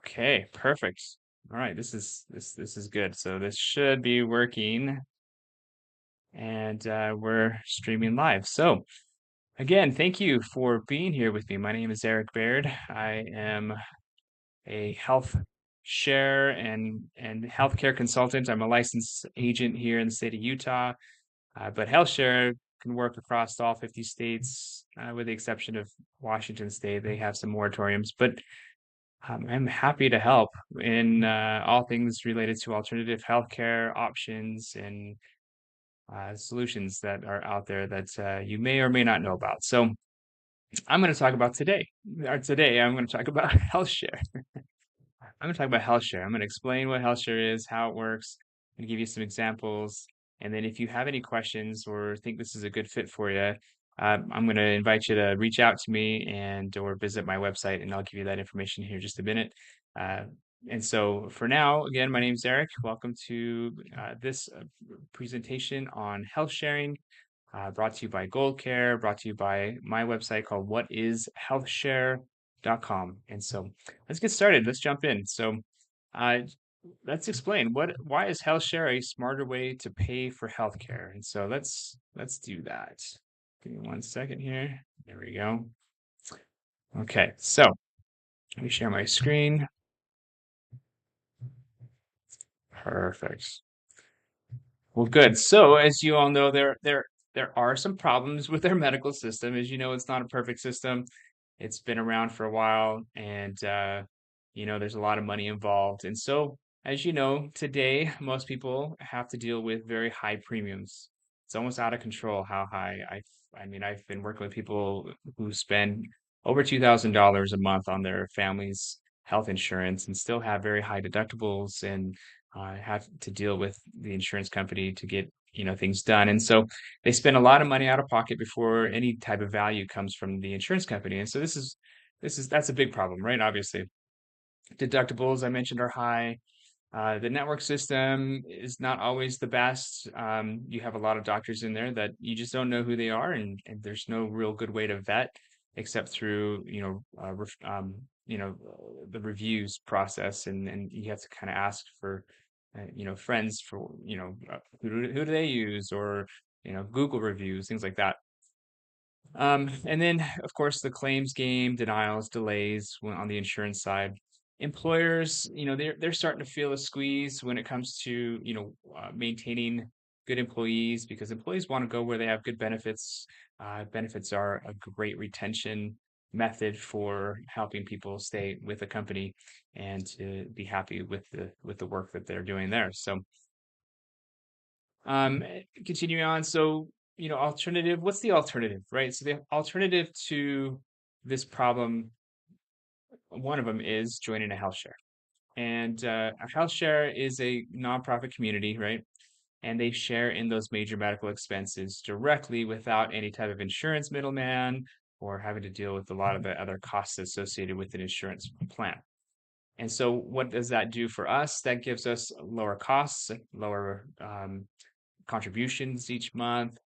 Okay, perfect. All right, this is good. So this should be working, and we're streaming live. So again, thank you for being here with me. My name is Eric Baird. I am a health share and healthcare consultant. I'm a licensed agent here in the state of Utah, but HealthShare can work across all 50 states, with the exception of Washington State. They have some moratoriums, but I'm happy to help in all things related to alternative healthcare options and solutions that are out there that you may or may not know about. So I'm going to talk about today I'm going to talk about HealthShare. I'm going to talk about HealthShare. I'm going to explain what HealthShare is, how it works, and give you some examples. And then if you have any questions or think this is a good fit for you, I'm going to invite you to reach out to me and or visit my website, and I'll give you that information here in just a minute. Uh, and so for now, again, my name is Eric. Welcome to this presentation on health sharing, brought to you by Gold Care, brought to you by my website called whatishealthshare.com. And so let's get started. Let's jump in. So uh, let's explain why is HealthShare a smarter way to pay for healthcare? And so let's do that. Give me 1 second here. There we go. Okay, so let me share my screen. Perfect. Well, good. So, as you all know, there are some problems with our medical system. As you know, it's not a perfect system. It's been around for a while, and there's a lot of money involved. And so, as you know, today most people have to deal with very high premiums. It's almost out of control how high. I mean, I've been working with people who spend over $2,000 a month on their family's health insurance and still have very high deductibles and have to deal with the insurance company to get things done. And so they spend a lot of money out of pocket before any type of value comes from the insurance company. And so that's a big problem, right? Obviously, deductibles I mentioned are high. The network system is not always the best. You have a lot of doctors in there that you just don't know who they are, and there's no real good way to vet except through the reviews process, and you have to kind of ask for friends for who do they use, or Google reviews, things like that. And then, of course, the claims game, denials, delays on the insurance side. Employers, they're starting to feel a squeeze when it comes to maintaining good employees, because employees want to go where they have good benefits. Benefits are a great retention method for helping people stay with a company and to be happy with the work that they're doing there. So continuing on, so alternative. What's the alternative, right? So the alternative to this problem, one of them is joining a health share, and a health share is a nonprofit community, right? And they share in those major medical expenses directly without any type of insurance middleman or having to deal with a lot of the other costs associated with an insurance plan. And so, what does that do for us? That gives us lower costs, lower contributions each month.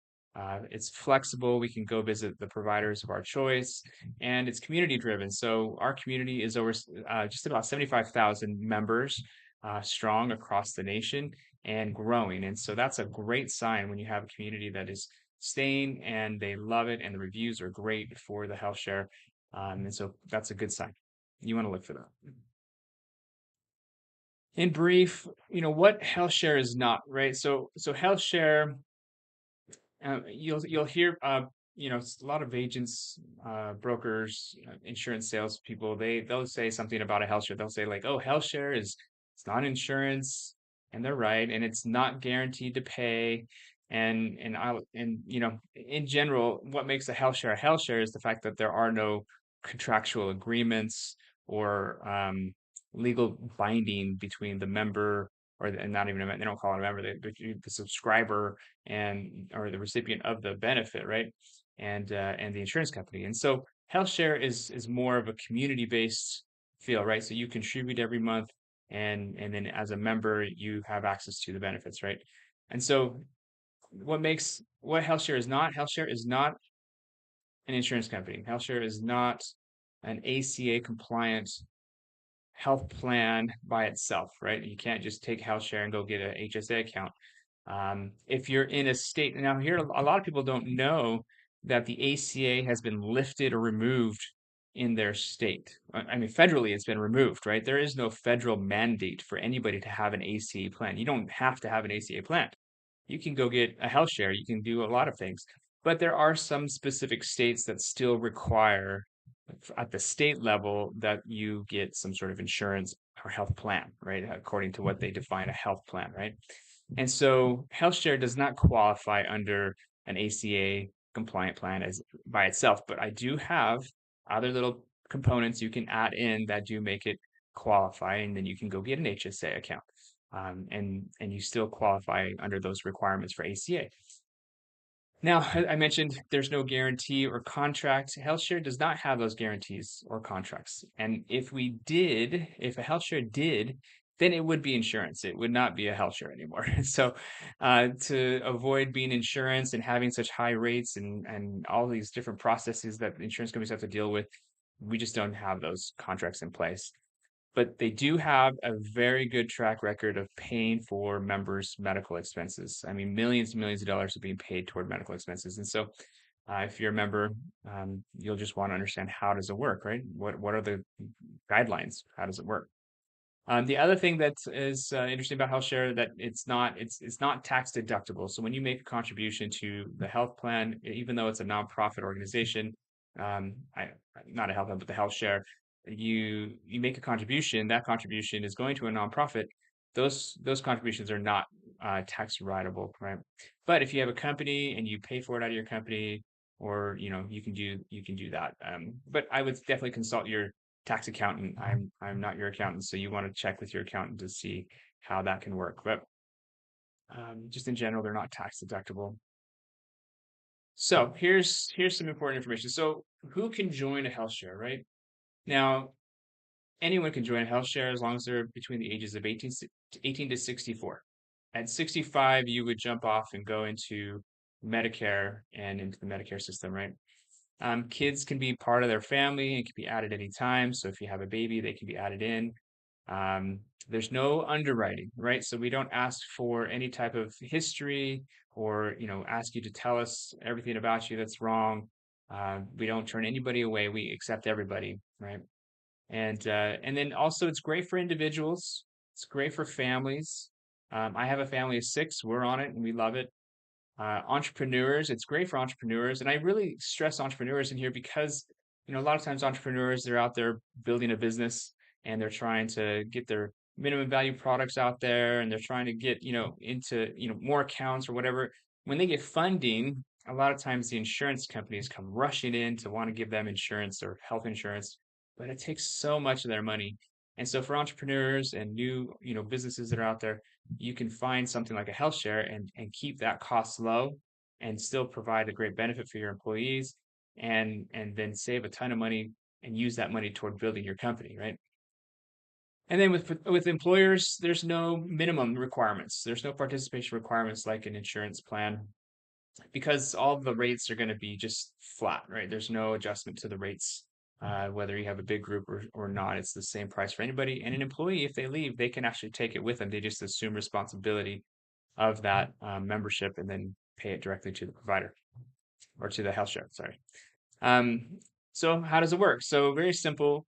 It's flexible. We can go visit the providers of our choice, and it's community driven. So our community is over just about 75,000 members strong across the nation and growing. And so that's a great sign when you have a community that is staying and they love it, and the reviews are great for the health share. And so that's a good sign. You want to look for that. In brief, what HealthShare is not, right? So HealthShare, you'll hear a lot of agents, brokers, insurance salespeople. They'll say something about a health share. They'll say like, "Oh, health share is it's not insurance," and they're right, and it's not guaranteed to pay. And in general, what makes a health share is the fact that there are no contractual agreements or legal binding between the member, and not even they don't call it a member, the subscriber and or the recipient of the benefit, right? And the insurance company. And so HealthShare is more of a community-based feel, right? So you contribute every month, and then as a member you have access to the benefits, right? And so what HealthShare is not an insurance company. HealthShare is not an ACA compliant health plan by itself, right? You can't just take HealthShare and go get a HSA account. If you're in a state now, here a lot of people don't know that the ACA has been lifted or removed in their state. I mean, federally, it's been removed, right? There is no federal mandate for anybody to have an ACA plan. You don't have to have an ACA plan. You can go get a health share. You can do a lot of things. But there are some specific states that still require at the state level that you get some sort of insurance or health plan, right? According to what they define a health plan, right? And so HealthShare does not qualify under an ACA compliant plan as by itself, but I do have other little components you can add in that do make it qualify, and then you can go get an HSA account, and you still qualify under those requirements for ACA. Now, I mentioned there's no guarantee or contract. HealthShare does not have those guarantees or contracts. And if a HealthShare did, then it would be insurance. It would not be a HealthShare anymore. So, to avoid being insurance and having such high rates and all these different processes that insurance companies have to deal with, we just don't have those contracts in place. But they do have a very good track record of paying for members' medical expenses. I mean, millions and millions of dollars are being paid toward medical expenses. And so, if you're a member, you'll just want to understand how does it work, right? What are the guidelines? How does it work? The other thing that is interesting about HealthShare that it's not tax deductible. So when you make a contribution to the health plan, even though it's a nonprofit organization, I not a health plan, but the HealthShare, you make a contribution. That contribution is going to a nonprofit. Those contributions are not tax deductible, right? But if you have a company and you pay for it out of your company, or you can do that. But I would definitely consult your tax accountant. I'm not your accountant, so you want to check with your accountant to see how that can work. But just in general, they're not tax deductible. So here's some important information. So who can join a health share, right? Now, anyone can join a health share as long as they're between the ages of 18 to 64. At 65, you would jump off and go into Medicare and into the Medicare system, right? Kids can be part of their family and can be added anytime. So if you have a baby, they can be added in. Um, there's no underwriting, right? So we don't ask for any type of history or, ask you to tell us everything about you that's wrong. We don't turn anybody away. We accept everybody, right? And then also it's great for individuals. It's great for families. I have a family of 6. We're on it and we love it. Entrepreneurs, it's great for entrepreneurs. And I really stress entrepreneurs in here because, a lot of times entrepreneurs, they're out there building a business and they're trying to get their minimum value products out there and they're trying to get, into, more accounts or whatever. When they get funding, a lot of times the insurance companies come rushing in to want to give them insurance or health insurance, but it takes so much of their money. And so for entrepreneurs and new, businesses that are out there, you can find something like a health share and keep that cost low and still provide a great benefit for your employees and then save a ton of money and use that money toward building your company, right? And then with employers, there's no minimum requirements. There's no participation requirements like an insurance plan because all the rates are going to be just flat, right? There's no adjustment to the rates, whether you have a big group or not. It's the same price for anybody. And an employee, if they leave, they can actually take it with them. They just assume responsibility of that membership and then pay it directly to the provider or to the health share. Sorry. Um, so how does it work? So very simple.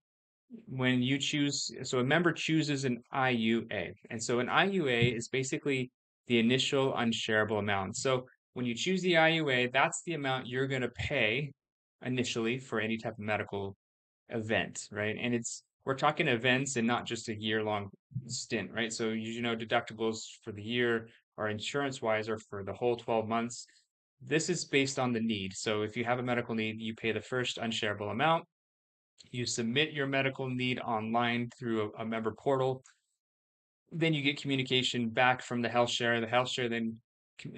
When you choose, so a member chooses an IUA, and so an IUA is basically the initial unshareable amount. So when you choose the IUA, that's the amount you're going to pay initially for any type of medical event, right? And we're talking events and not just a year-long stint, right? So deductibles for the year or insurance-wise are for the whole 12 months. This is based on the need. So if you have a medical need, you pay the first unshareable amount. You submit your medical need online through a member portal. Then you get communication back from the health share. The health share then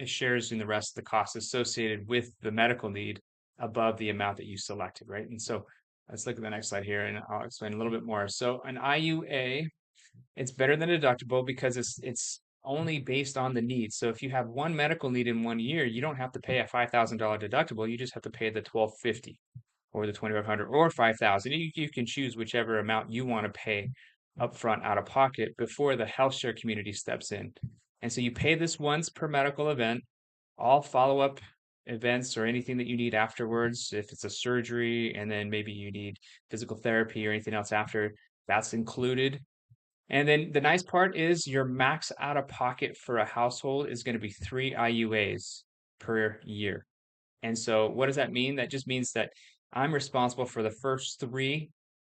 shares in the rest of the costs associated with the medical need above the amount that you selected, right? And so let's look at the next slide here and I'll explain a little bit more. So an IUA, it's better than a deductible because it's only based on the need. So if you have one medical need in 1 year, you don't have to pay a $5,000 deductible. You just have to pay the $1,250 or the $2,500 or $5,000. You can choose whichever amount you want to pay upfront out of pocket before the HealthShare community steps in. And so you pay this once per medical event, all follow-up events or anything that you need afterwards, if it's a surgery and then maybe you need physical therapy or anything else after, that's included. And then the nice part is your max out of pocket for a household is going to be 3 IUAs per year. And so what does that mean? That just means that I'm responsible for the first three.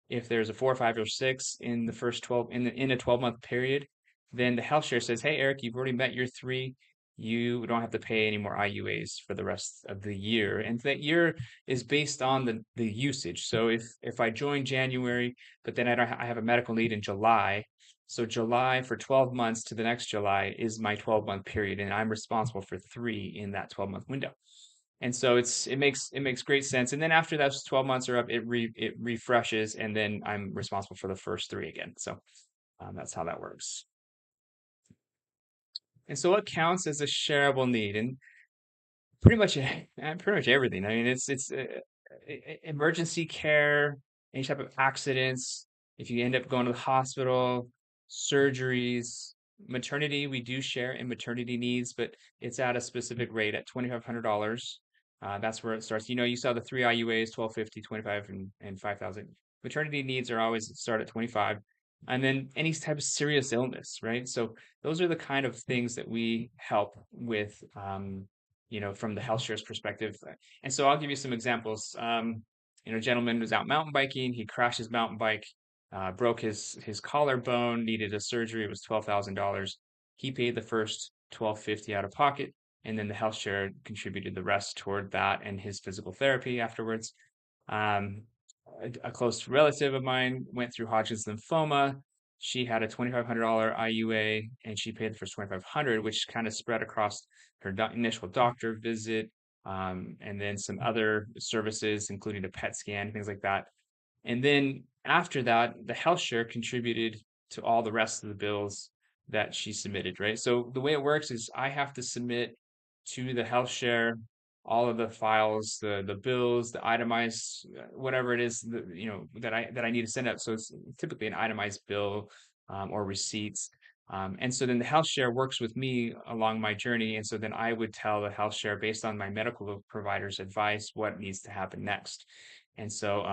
If there's a 4, 5, or 6 in the first 12 in a 12-month period, then the health share says, "Hey, Eric, you've already met your three. You don't have to pay any more IUAs for the rest of the year." And that year is based on the usage. So if I join January, but then I have a medical need in July, so July for 12 months to the next July is my 12-month period, and I'm responsible for three in that 12-month window. And so it makes great sense. And then after those 12 months are up, it refreshes, and then I'm responsible for the first three again. So that's how that works. And so what counts as a shareable need? And pretty much everything. I mean, it's emergency care, any type of accidents. If you end up going to the hospital, surgeries, maternity, we do share in maternity needs, but it's at a specific rate at $2,500. That's where it starts. You saw the three IUAs, 1250, 25, and 5,000. Maternity needs are always start at 25. And then any type of serious illness, right? So those are the kind of things that we help with, from the health shares perspective. And so I'll give you some examples. A gentleman was out mountain biking. He crashed his mountain bike, broke his collarbone, needed a surgery. It was $12,000. He paid the first 1,250 out of pocket, and then the health share contributed the rest toward that and his physical therapy afterwards. Um, a close relative of mine went through Hodgkin's lymphoma. She had a $2,500 IUA, and she paid the first 2,500, which kind of spread across her initial doctor visit, and then some other services, including a PET scan, things like that. And then after that, the health share contributed to all the rest of the bills that she submitted, right? So the way it works is I have to submit to the health share all of the files, the bills, the itemized whatever it is that I need to send out. So it's typically an itemized bill or receipts. And so then the health share works with me along my journey. And so then I would tell the health share based on my medical provider's advice what needs to happen next. And so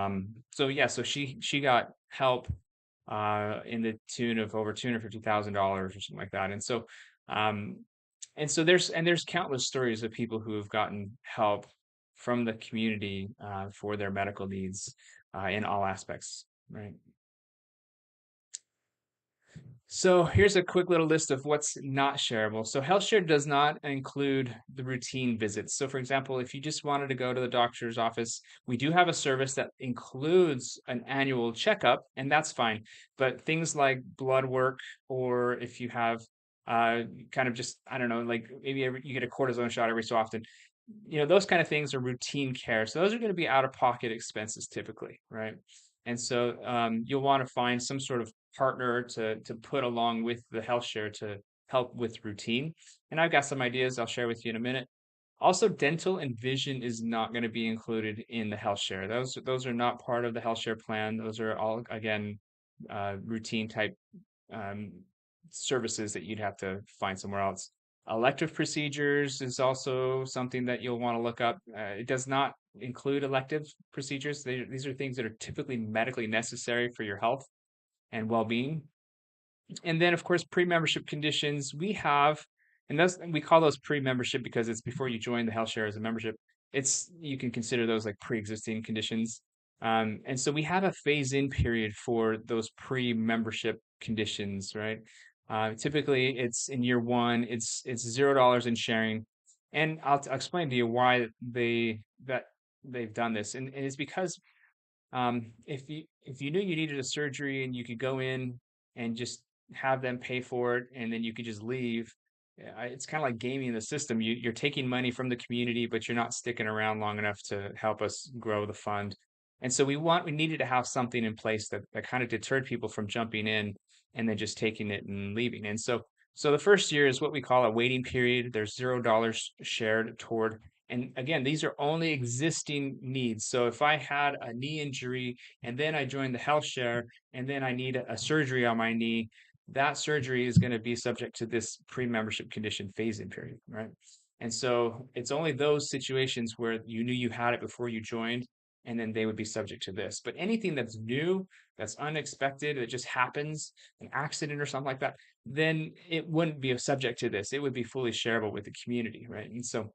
she got help in the tune of over $250,000 or something like that. Um, there's countless stories of people who have gotten help from the community for their medical needs in all aspects, right? So here's a quick little list of what's not shareable. So HealthShare does not include the routine visits. So for example, if you just wanted to go to the doctor's office, we do have a service that includes an annual checkup, and that's fine. But things like blood work, or if you have kind of just, I don't know, like maybe you get a cortisone shot every so often, those kind of things are routine care. So those are going to be out-of-pocket expenses typically, right? And so you'll want to find some sort of partner to put along with the health share to help with routine. And I've got some ideas I'll share with you in a minute. Also, dental and vision is not going to be included in the health share. Those are not part of the health share plan. Those are all, again, routine type um, services that you'd have to find somewhere else. Elective procedures is also something that you'll want to look up. It does not include elective procedures. These are things that are typically medically necessary for your health and well-being. And then, of course, pre-membership conditions and we call those pre-membership because it's before you join the health share as a membership. You can consider those like pre-existing conditions. And so we have a phase-in period for those pre-membership conditions, right? Typically, it's in year one. It's $0 in sharing, and I'll explain to you why they've done this, and it's because if you knew you needed a surgery and you could go in and just have them pay for it and then you could just leave, it's kind of like gaming the system. You're taking money from the community, but you're not sticking around long enough to help us grow the fund. And so we needed to have something in place that kind of deterred people from jumping in and then just taking it and leaving. And so the first year is what we call a waiting period. There's $0 shared toward And again, these are only existing needs. So if I had a knee injury and then I joined the health share and then I need a surgery on my knee, that surgery is going to be subject to this pre-membership condition phase-in period, right? And so it's only those situations where you knew you had it before you joined, and then they would be subject to this. But anything that's new, that's unexpected, that just happens, an accident or something like that, then it wouldn't be a subject to this. It would be fully shareable with the community, right? And so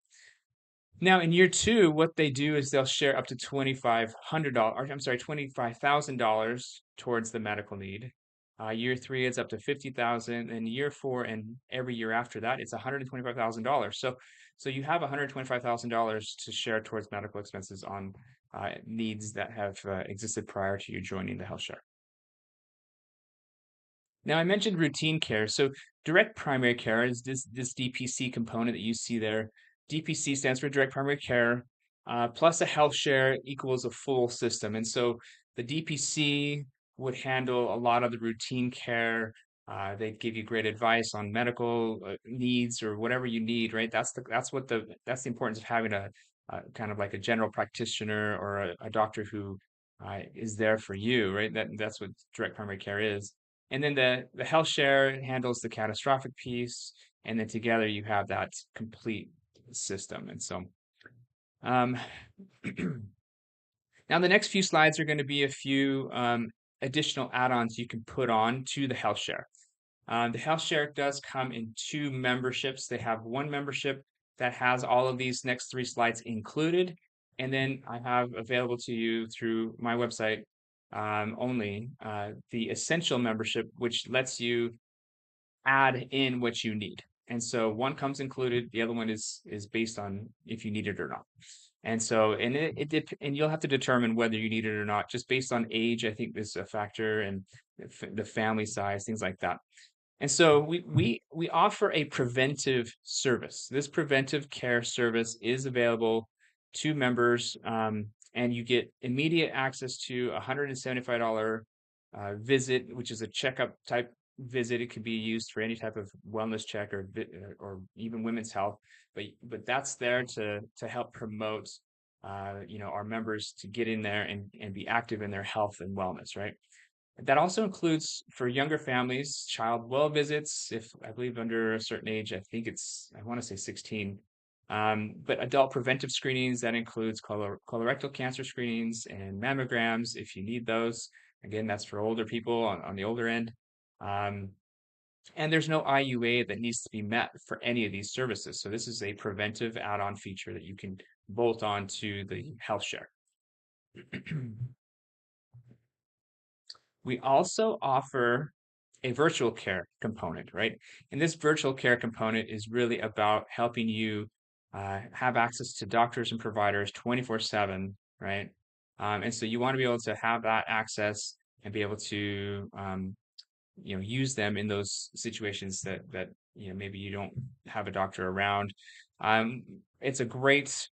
now in year two, what they do is they'll share up to $2,500, I'm sorry, $25,000 towards the medical need. Year three, it's up to 50,000, and year four and every year after that, it's $125,000. So you have $125,000 to share towards medical expenses on needs that have existed prior to you joining the health share. Now, I mentioned routine care. So direct primary care is this DPC component that you see there. DPC stands for direct primary care, plus a health share equals a full system. And so the DPC would handle a lot of the routine care. They'd give you great advice on medical needs or whatever you need, right? That's the importance of having a kind of like a general practitioner or a doctor who is there for you, right? That's what direct primary care is. And then the health share handles the catastrophic piece, and then together you have that complete system. And so, um, now the next few slides are going to be a few additional add-ons you can put on to the health share. The health share does come in two memberships. They have one membership that has all of these next three slides included, and then I have available to you through my website only the essential membership, which lets you add in what you need. And so one comes included, the other one is based on if you need it or not. And so, and you'll have to determine whether you need it or not, just based on age. I think is a factor, and the family size, things like that. And so we offer a preventive service. This preventive care service is available to members, and you get immediate access to a $175 visit, which is a checkup type visit. It could be used for any type of wellness check or even women's health, but that's there to help promote our members to get in there and be active in their health and wellness, right? That also includes for younger families, child well visits, if I believe under a certain age, I want to say 16. But adult preventive screenings, that includes colorectal cancer screenings and mammograms if you need those. Again, that's for older people on the older end. Um, and there's no IUA that needs to be met for any of these services. So this is a preventive add-on feature that you can bolt on to the health share. We also offer a virtual care component, right? And this virtual care component is really about helping you have access to doctors and providers 24/7, right? And so you want to be able to have that access and be able to use them in those situations that maybe you don't have a doctor around. It's a great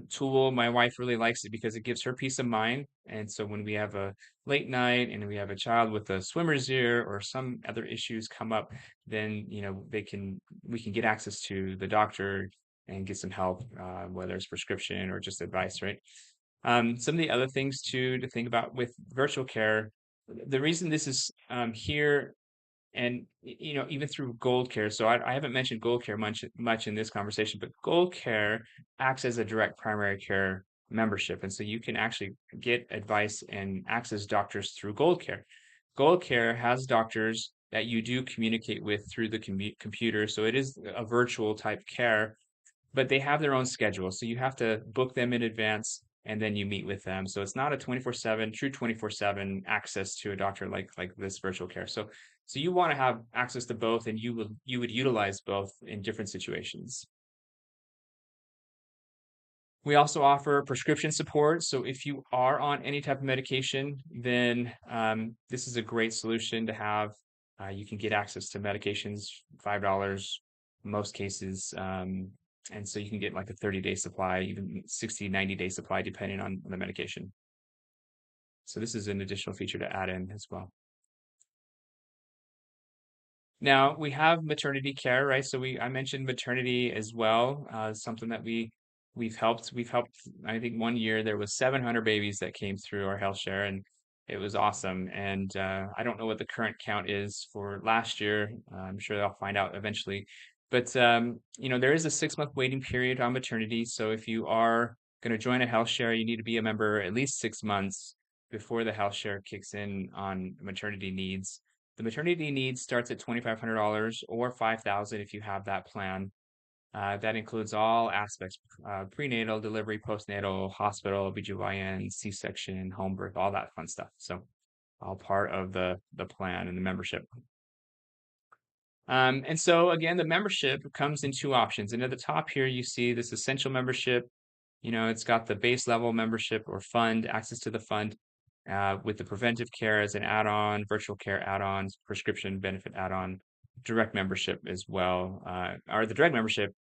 tool. My wife really likes it because it gives her peace of mind. And so when we have a late night and we have a child with a swimmer's ear or some other issues come up, then we can get access to the doctor and get some help, whether it's prescription or just advice, right? Some of the other things to think about with virtual care, the reason this is here and even through Gold Care. So I haven't mentioned Gold Care much in this conversation, but Gold Care acts as a direct primary care membership, and so you can actually get advice and access doctors through Gold Care. Gold Care has doctors that you do communicate with through the computer, so it is a virtual type care, but they have their own schedule. So you have to book them in advance and then you meet with them. So it's not a 24/7, true 24/7 access to a doctor like this virtual care. So you want to have access to both, and you would utilize both in different situations. We also offer prescription support. So if you are on any type of medication, then this is a great solution to have. You can get access to medications, $5 in most cases. And so you can get like a 30-day supply, even 60, 90-day supply, depending on the medication. So this is an additional feature to add in as well. Now we have maternity care, right? So I mentioned maternity as well, something that we we've helped. I think one year there was 700 babies that came through our HealthShare, and it was awesome. And I don't know what the current count is for last year. I'm sure I'll find out eventually. But there is a 6-month waiting period on maternity. So if you are going to join a HealthShare, you need to be a member at least 6 months before the HealthShare kicks in on maternity needs. The maternity needs starts at $2,500 or $5,000 if you have that plan. That includes all aspects, prenatal, delivery, postnatal, hospital, OBGYN, C-section, home birth, all that fun stuff. So all part of the plan and the membership. And so again, the membership comes in two options. And at the top here, you see this essential membership. It's got the base level membership or fund, access to the fund, with the preventive care as an add-on, virtual care add-ons, prescription benefit add-on, direct membership as well. Or the direct membership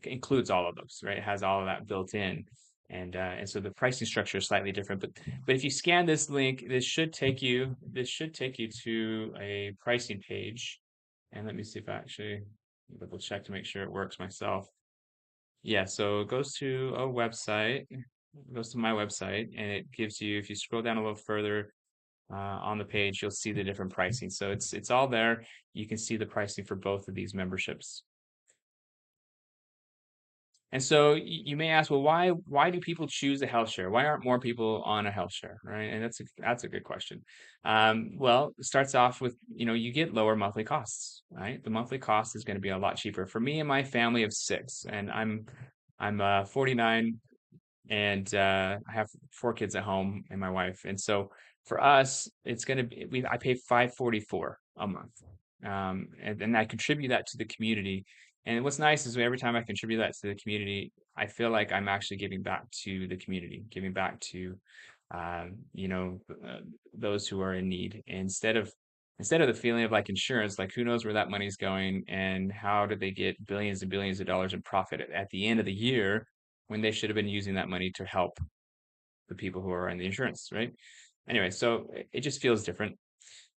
includes all of those, right? It has all of that built in. And so the pricing structure is slightly different. But if you scan this link, this should take you to a pricing page. And let me see if I actually double check to make sure it works myself. Yeah, so it goes to a website, it goes to my website, and it gives you, if you scroll down a little further on the page, you'll see the different pricing. So it's all there. You can see the pricing for both of these memberships. And so you may ask, well, why do people choose a health share? Why aren't more people on a health share, right? And that's a good question. Well, it starts off with, you get lower monthly costs, right? The monthly cost is going to be a lot cheaper for me and my family of 6, and I'm 49, and I have 4 kids at home and my wife. And so for us, it's going to be I pay $544 a month, and I contribute that to the community. And what's nice is every time I contribute that to the community, I feel like I'm actually giving back to the community, giving back to those who are in need, instead of the feeling of like insurance, like who knows where that money's going and how did they get billions and billions of dollars in profit at the end of the year when they should have been using that money to help the people who are in the insurance, right? Anyway, so it just feels different.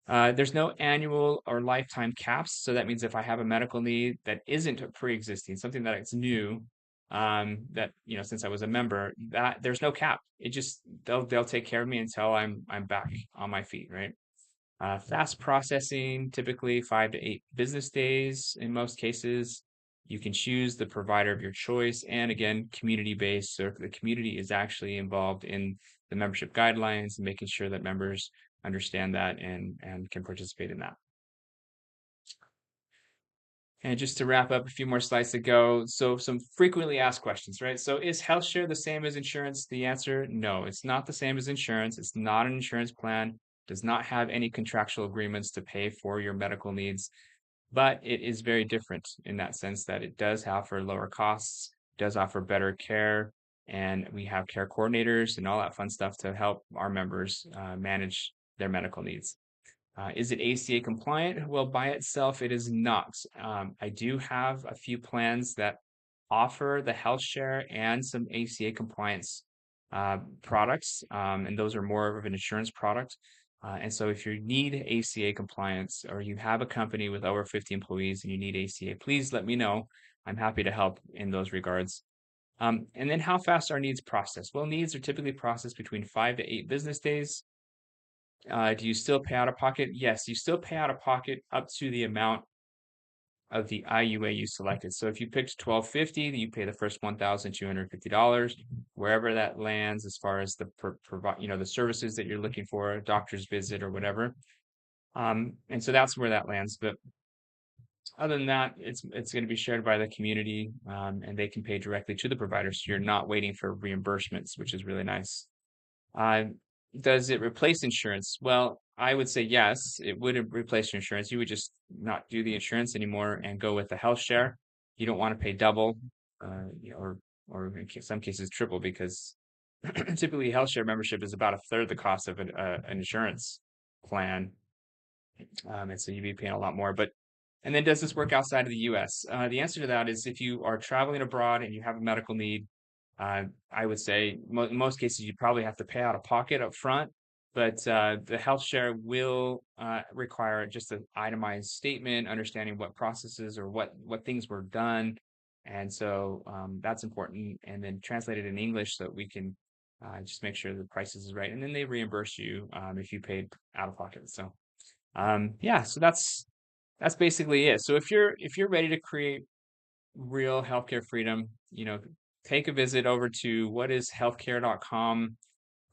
There's no annual or lifetime caps. So that means if I have a medical need that isn't pre-existing, something that it's new, that, since I was a member, that there's no cap. It just, they'll take care of me until I'm back on my feet, right? Fast processing, typically 5 to 8 business days in most cases. You can choose the provider of your choice, and again, community-based. So the community is actually involved in the membership guidelines and making sure that members understand that and can participate in that. And just to wrap up, a few more slides to go. So some frequently asked questions, right? So is HealthShare the same as insurance? The answer, no, it's not the same as insurance. It's not an insurance plan, does not have any contractual agreements to pay for your medical needs, but it is very different in that sense that it does offer lower costs, does offer better care, and we have care coordinators and all that fun stuff to help our members manage their medical needs. Is it ACA compliant? Well, by itself, it is not. I do have a few plans that offer the health share and some ACA compliance products, and those are more of an insurance product. And so if you need ACA compliance or you have a company with over 50 employees and you need ACA, please let me know. I'm happy to help in those regards. And then how fast are needs processed? Well, needs are typically processed between 5 to 8 business days. Do you still pay out of pocket? Yes, you still pay out of pocket up to the amount of the IUA you selected. So if you picked 1250, you pay the first $1,250, wherever that lands as far as the services that you're looking for, a doctor's visit or whatever. And so that's where that lands. But other than that, it's going to be shared by the community, and they can pay directly to the provider. So you're not waiting for reimbursements, which is really nice. Does it replace insurance? Well, I would say yes, it would replace your insurance. You would just not do the insurance anymore and go with the health share. You don't want to pay double, or in some cases triple, because typically health share membership is about a third the cost of an insurance plan. And so you'd be paying a lot more. And then does this work outside of the US? The answer to that is if you are traveling abroad and you have a medical need, I would say in most cases you probably have to pay out of pocket up front, but the health share will require just an itemized statement, understanding what processes or what things were done, And so that's important. And then translate it in English so that we can just make sure the prices is right. And then they reimburse you if you paid out of pocket. So yeah, so that's basically it. So if you're ready to create real healthcare freedom, take a visit over to whatishealthcare.com.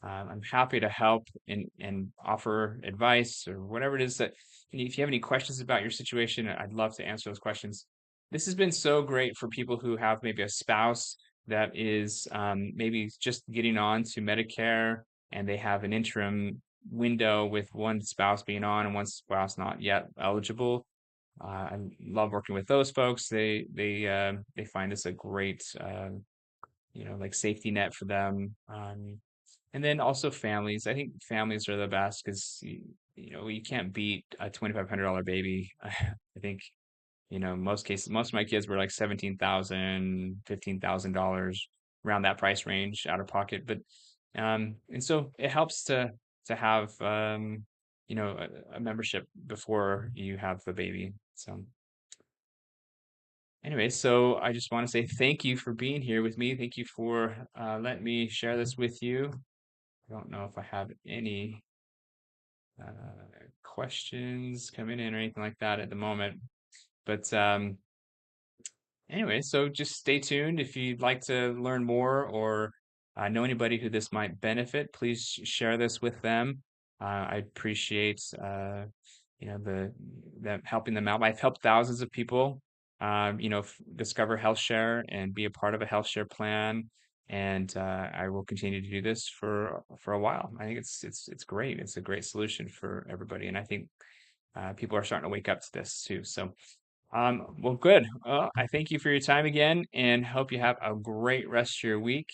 I'm happy to help and offer advice or whatever it is that, if you have any questions about your situation, I'd love to answer those questions. This has been so great for people who have maybe a spouse that is maybe just getting on to Medicare, and they have an interim window with one spouse being on and one spouse not yet eligible. I love working with those folks. They find this a great like safety net for them. And then also families. I think families are the best because you can't beat a $2,500 baby. I think most cases, most of my kids were like 17,000, $15,000 around that price range out of pocket. But and so it helps to have a membership before you have the baby. So anyway, so I just want to say thank you for being here with me. Thank you for letting me share this with you. I don't know if I have any questions coming in or anything like that at the moment. But anyway, so just stay tuned. If you'd like to learn more or know anybody who this might benefit, please share this with them. I appreciate them helping them out. I've helped thousands of people, discover HealthShare and be a part of a HealthShare plan. And I will continue to do this for a while. I think it's great. It's a great solution for everybody, and I think people are starting to wake up to this too. So. Well, good. I thank you for your time again and hope you have a great rest of your week.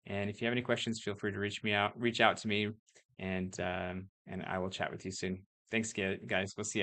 And if you have any questions, feel free to reach out to me, and I will chat with you soon. Thanks, guys. We'll see you.